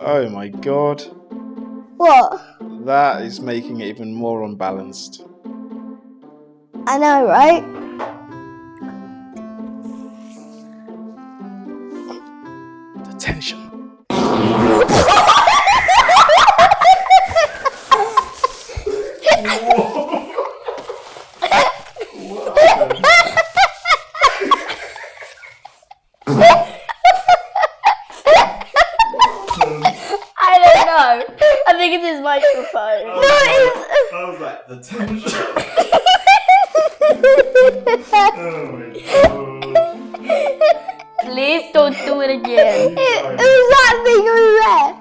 Oh my god. What? That is making it even more unbalanced. I know, right? The tension. I don't know. I think it's his microphone. I was like, the tension. Oh my god. Please don't do it again. Who's that thing over there?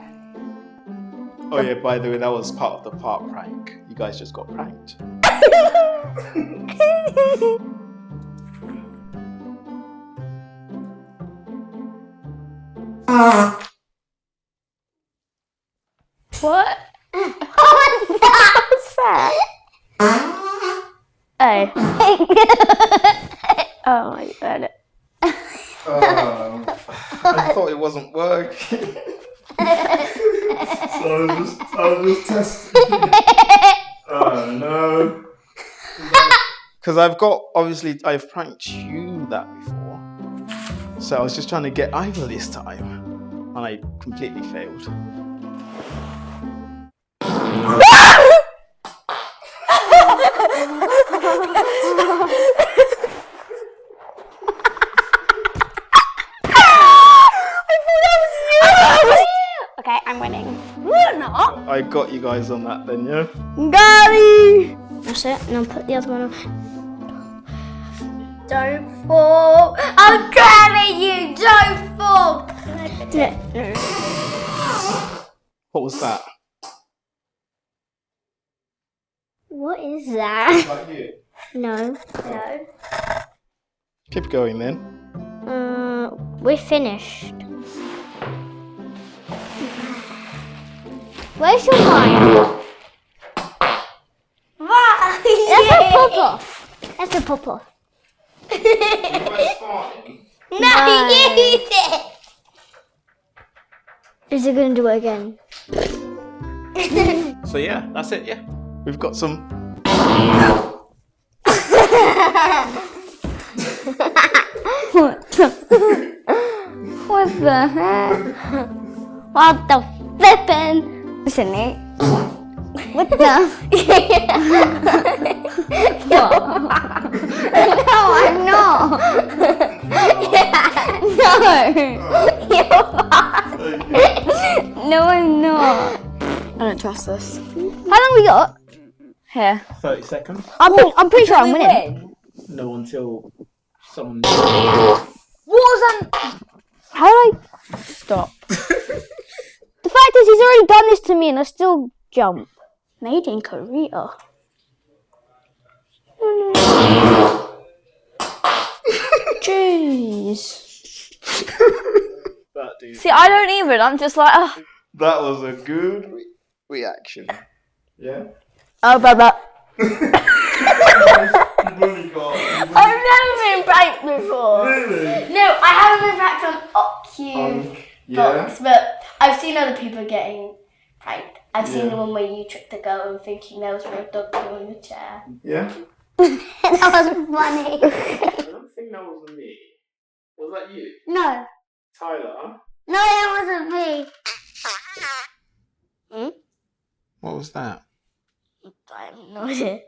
Oh yeah, by the way, that was part of the park prank. You guys just got pranked. What? What's that? Oh. Oh my god. I thought it wasn't working. So I was just testing. Oh no. Because I've pranked you that before. So I was just trying to get Ivor this time. And I completely failed. Okay, I'm winning. You're not. I got you guys on that then, yeah? Gary! That's it, and I'll put the other one on. Don't fall. I'm grabbing you. Don't fall. No. What was that? What is that? Is that you? No. Keep going then. We're finished. Where's your mind? What? That's a pop-off. That's a pop-off. You guys farting? No, you did it. Is it going to do it again? So yeah, that's it, yeah. We've got some... What the heck? What the flippin'? Listen, Nate. What the? No, I'm not. No, I'm not. I don't trust this. How long we got? Here. 30 seconds. I'm pretty sure I'm winning. No, until someone... What was that? How do I? Stop. The fact is, he's already done this to me, and I still jump. Made in Korea. Jeez. That dude. See, I don't even. I'm just like, oh. That was a good reaction. Yeah? Oh, blah. I've never been pranked before. Really? No, I haven't been pranked on OCUBOX, Yeah? but I've seen other people getting pranked. I've seen the one where you tricked the girl and thinking there was a real dog on the chair. Yeah? That was funny. I don't think that was me. Was that you? No, Tyler? it wasn't me. What was that? I have no idea.